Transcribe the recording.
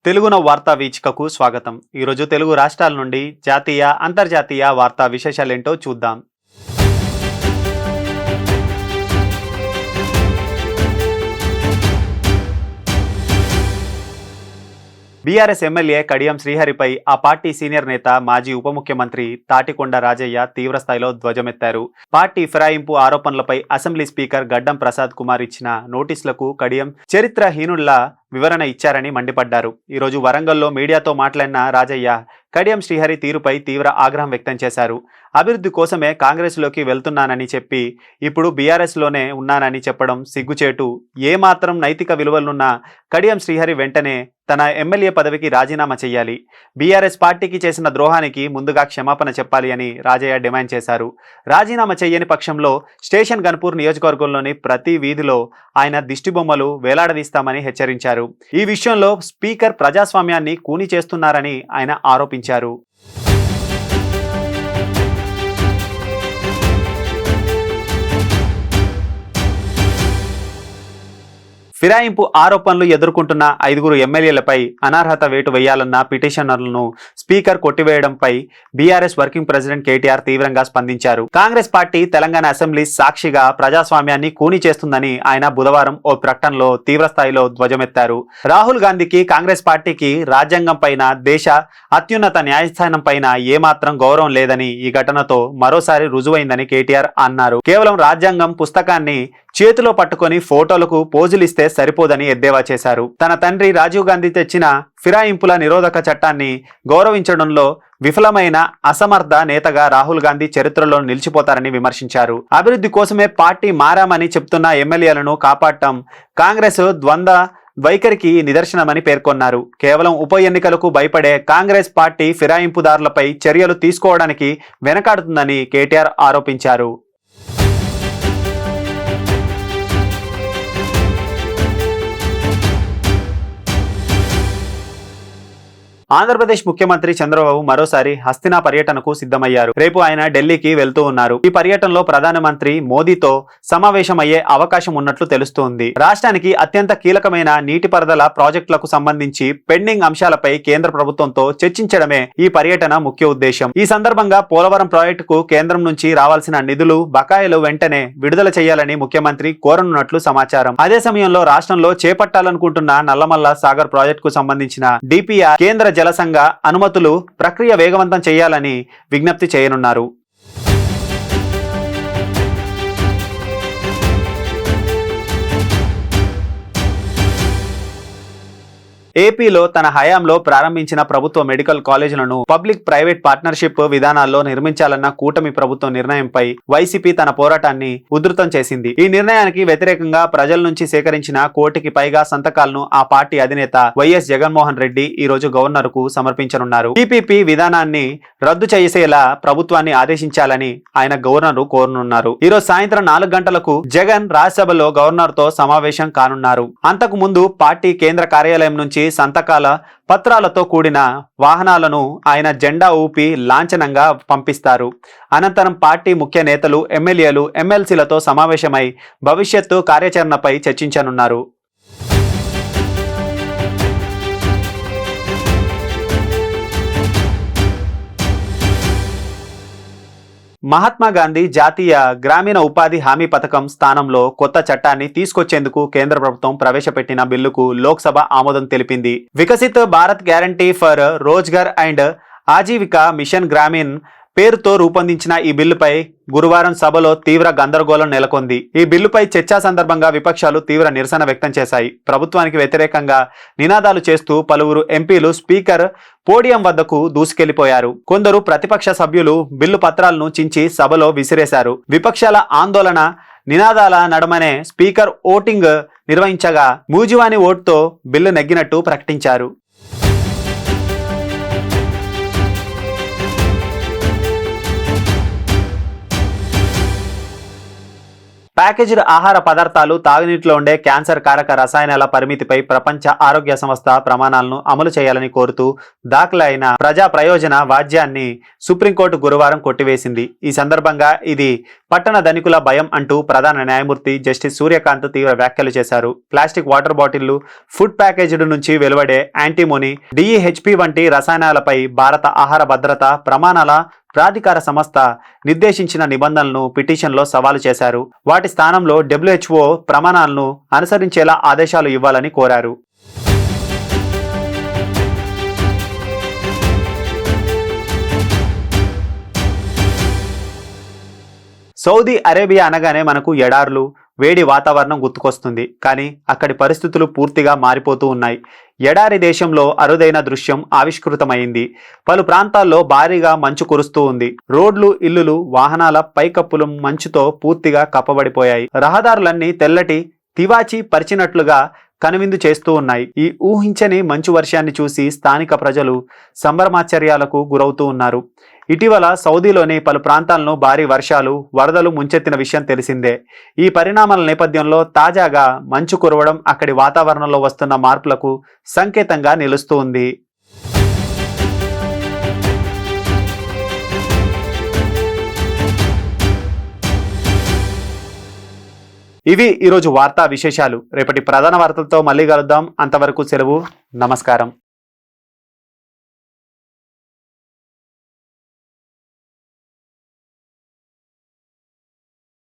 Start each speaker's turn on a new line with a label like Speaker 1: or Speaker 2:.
Speaker 1: తెలుగున వార్తా వీచికకు స్వాగతం. ఈరోజు తెలుగు రాష్ట్రాల నుండి జాతీయ, అంతర్జాతీయ వార్తా విశేషాలేంటో చూద్దాం. బీఆర్ఎస్ ఎమ్మెల్యే కడియం శ్రీహరిపై ఆ పార్టీ సీనియర్ నేత, మాజీ ఉప ముఖ్యమంత్రి తాటికొండ రాజయ్య తీవ్రస్థాయిలో ధ్వజమెత్తారు. పార్టీ ఫిరాయింపు ఆరోపణలపై అసెంబ్లీ స్పీకర్ గడ్డం ప్రసాద్ కుమార్ ఇచ్చిన నోటీసులకు కడియం చరిత్రహీనుల్లా వివరణ ఇచ్చారని మండిపడ్డారు. ఈరోజు వరంగల్లో మీడియాతో మాట్లాడిన రాజయ్య కడియం శ్రీహరి తీరుపై తీవ్ర ఆగ్రహం వ్యక్తం చేశారు. అభివృద్ధి కోసమే కాంగ్రెస్లోకి వెళ్తున్నానని చెప్పి ఇప్పుడు బీఆర్ఎస్లోనే ఉన్నానని చెప్పడం సిగ్గుచేటు. ఏమాత్రం నైతిక విలువలున్న కడియం శ్రీహరి వెంటనే తన ఎమ్మెల్యే పదవికి రాజీనామా చేయాలి. బీఆర్ఎస్ పార్టీకి చేసిన ద్రోహానికి ముందుగా క్షమాపణ చెప్పాలి అని రాజయ్య డిమాండ్ చేశారు. రాజీనామా చేయని పక్షంలో స్టేషన్ గన్పూర్ నియోజకవర్గంలోని ప్రతి వీధిలో ఆయన దిష్టిబొమ్మలు వేలాడదీస్తామని హెచ్చరించారు. ఈ విషయంలో స్పీకర్ ప్రజాస్వామ్యాన్ని కూని చేస్తున్నారని ఆయన ఆరోపించారు. ఫిరాయింపు ఆరోపణలు ఎదుర్కొంటున్న 5 ఎమ్మెల్యేలపై అనర్హత వేటు వేయాలన్న పిటిషనర్లను స్పీకర్ కొట్టివేయడంపై బీఆర్ఎస్ వర్కింగ్ ప్రెసిడెంట్ కేటీఆర్ తీవ్రంగా స్పందించారు. కాంగ్రెస్ పార్టీ తెలంగాణ అసెంబ్లీ సాక్షిగా ప్రజాస్వామ్యాన్ని కూని చేస్తుందని ఆయన బుధవారం ఓ ప్రకటనలో తీవ్రస్థాయిలో ధ్వజమెత్తారు. రాహుల్ గాంధీకి, కాంగ్రెస్ పార్టీకి రాజ్యాంగం పైన, దేశ అత్యున్నత న్యాయస్థానం పైన ఏమాత్రం గౌరవం లేదని ఈ ఘటనతో మరోసారి రుజువైందని కేటీఆర్ అన్నారు. కేవలం రాజ్యాంగం పుస్తకాన్ని చేతిలో పట్టుకొని ఫోటోలకు పోజులిస్తే సరిపోదని ఎద్దేవా చేశారు. తన తండ్రి రాజీవ్ గాంధీ తెచ్చిన ఫిరాయింపుల నిరోధక చట్టాన్ని గౌరవించడంలో విఫలమైన అసమర్థ నేతగా రాహుల్ గాంధీ చరిత్రలో నిలిచిపోతారని విమర్శించారు. అభివృద్ధి కోసమే పార్టీ మారామని చెప్తున్న ఎమ్మెల్యేలను కాపాడటం కాంగ్రెస్ ద్వంద్వ వైఖరికి నిదర్శనమని పేర్కొన్నారు. కేవలం ఉప ఎన్నికలకు భయపడే కాంగ్రెస్ పార్టీ ఫిరాయింపుదారులపై చర్యలు తీసుకోవడానికి వెనకాడుతుందని కేటీఆర్ ఆరోపించారు. ఆంధ్రప్రదేశ్ ముఖ్యమంత్రి చంద్రబాబు మరోసారి హస్తినా పర్యటనకు సిద్ధమయ్యారు. రేపు ఆయన ఢిల్లీకి వెళ్తూ ఉన్నారు. ఈ పర్యటనలో ప్రధానమంత్రి మోదీతో సమావేశమయ్యే అవకాశం ఉన్నట్లు తెలుస్తోంది. రాష్ట్రానికి అత్యంత కీలకమైన నీటిపారుదల ప్రాజెక్టులకు సంబంధించి పెండింగ్ అంశాలపై కేంద్ర ప్రభుత్వంతో చర్చించడమే ఈ పర్యటన ముఖ్య ఉద్దేశం. ఈ సందర్భంగా పోలవరం ప్రాజెక్టుకు కేంద్రం నుంచి రావాల్సిన నిధులు, బకాయిలు వెంటనే విడుదల చేయాలని ముఖ్యమంత్రి కోరనున్నట్లు సమాచారం. అదే సమయంలో రాష్ట్రంలో చేపట్టాలనుకుంటున్న నల్లమల్ల సాగర్ ప్రాజెక్టుకు సంబంధించిన డిపిఆర్ కేంద్ర జలసంఘ అనుమతులు ప్రక్రియ వేగవంతం చేయాలని విజ్ఞప్తి చేయనున్నారు. ఏపీలో తన హయాంలో ప్రారంభించిన ప్రభుత్వ మెడికల్ కాలేజీలను పబ్లిక్ ప్రైవేట్ పార్ట్నర్షిప్ విధానాల్లో నిర్మించాలన్న కూటమి ప్రభుత్వం నిర్ణయంపై వైసీపీ తన పోరాటాన్ని ఉధృతం చేసింది. ఈ నిర్ణయానికి వ్యతిరేకంగా ప్రజల నుంచి సేకరించిన 1 కోటికి పైగా సంతకాలను ఆ పార్టీ అధినేత వైఎస్ జగన్మోహన్ రెడ్డి ఈ రోజు గవర్నర్ కు సమర్పించనున్నారు. పీపీపీ విధానాన్ని రద్దు చేసేలా ప్రభుత్వాన్ని ఆదేశించాలని ఆయన గవర్నర్ కోరనున్నారు. ఈ రోజు సాయంత్రం 4 గంటలకు జగన్ రాజ్యసభలో గవర్నర్ తో సమావేశం కానున్నారు. అంతకు ముందు పార్టీ కేంద్ర కార్యాలయం నుంచి సంతకాల పత్రాలతో కూడిన వాహనాలను ఆయన జెండా ఊపి లాంఛనంగా పంపిస్తారు. అనంతరం పార్టీ ముఖ్య నేతలు, ఎమ్మెల్యేలు, ఎమ్మెల్సీలతో సమావేశమై భవిష్యత్తు కార్యాచరణపై చర్చించనున్నారు. మహాత్మా గాంధీ జాతీయ గ్రామీణ ఉపాధి హామీ పథకం స్థానంలో కొత్త చట్టాన్ని తీసుకొచ్చేందుకు కేంద్ర ప్రభుత్వం ప్రవేశపెట్టిన బిల్లుకు లోక్సభ ఆమోదం తెలిపింది. Viksit Bharat guarantee for Rozgar and Ajeevika mission Grameen పేరుతో రూపొందించిన ఈ బిల్లుపై గురువారం సభలో తీవ్ర గందరగోళం నెలకొంది. ఈ బిల్లుపై చర్చ సందర్భంగా విపక్షాలు తీవ్ర నిరసన వ్యక్తం చేశాయి. ప్రభుత్వానికి వ్యతిరేకంగా నినాదాలు చేస్తూ పలువురు ఎంపీలు స్పీకర్ పోడియం వద్దకు దూసుకెళ్లిపోయారు. కొందరు ప్రతిపక్ష సభ్యులు బిల్లు పత్రాలను చించి సభలో విసిరేశారు. విపక్షాల ఆందోళన నినాదాల నడుమనే స్పీకర్ ఓటింగ్ నిర్వహించగా మూజువాని ఓటుతో బిల్లు నెగ్గినట్టు ప్రకటించారు. ప్యాకేజ్డ్ ఆహార పదార్థాలు తాగునీటిలో ఉండే క్యాన్సర్ కారక రసాయనాల పరిమితిపై ప్రపంచ ఆరోగ్య సంస్థ ప్రమాణాలను అమలు చేయాలని కోరుతూ దాఖలైన ప్రజా ప్రయోజన వాద్యాన్ని సుప్రీంకోర్టు గురువారం కొట్టివేసింది. ఈ సందర్భంగా ఇది పట్టణ ధనికుల భయం అంటూ ప్రధాన న్యాయమూర్తి జస్టిస్ సూర్యకాంత్ తీవ్ర వ్యాఖ్యలు చేశారు. ప్లాస్టిక్ వాటర్ బాటిళ్లు, ఫుడ్ ప్యాకేజ్డ్ నుంచి వెలువడే యాంటీమోనీ, DEHP వంటి రసాయనాలపై భారత ఆహార భద్రత ప్రమాణాల ప్రాధికార సంస్థ నిర్దేశించిన నిబంధనలను పిటిషన్లో సవాలు చేశారు. వాటి స్థానంలో WHO ప్రమాణాలను అనుసరించేలా ఆదేశాలు ఇవ్వాలని కోరారు. సౌదీ అరేబియా అనగానే మనకు ఎడార్లు, వేడి వాతావరణం గుర్తుకొస్తుంది. కానీ అక్కడి పరిస్థితులు పూర్తిగా మారిపోతూ ఉన్నాయి. ఎడారి దేశంలో అరుదైన దృశ్యం ఆవిష్కృతమైంది. పలు ప్రాంతాల్లో భారీగా మంచు కురుస్తూ ఉంది. రోడ్లు, ఇల్లులు, వాహనాల పైకప్పులు మంచుతో పూర్తిగా కప్పబడిపోయాయి. రహదారులన్నీ తెల్లటి తివాచి పరిచినట్లుగా కనువిందు చేస్తూ ఉన్నాయి. ఈ ఊహించని మంచు వర్షాన్ని చూసి స్థానిక ప్రజలు సంభ్రమాశ్చర్యాలకు గురవుతూ ఉన్నారు. ఇటీవల సౌదీలోని పలు ప్రాంతాలను భారీ వర్షాలు, వరదలు ముంచెత్తిన విషయం తెలిసిందే. ఈ పరిణామాల నేపథ్యంలో తాజాగా మంచు కురవడం అక్కడి వాతావరణంలో వస్తున్న మార్పులకు సంకేతంగా నిలుస్తూ ఉంది. ఇవి ఈరోజు వార్తా విశేషాలు. రేపటి ప్రధాన వార్తలతో మళ్ళీ కలుద్దాం. అంతవరకు సెలవు. నమస్కారం.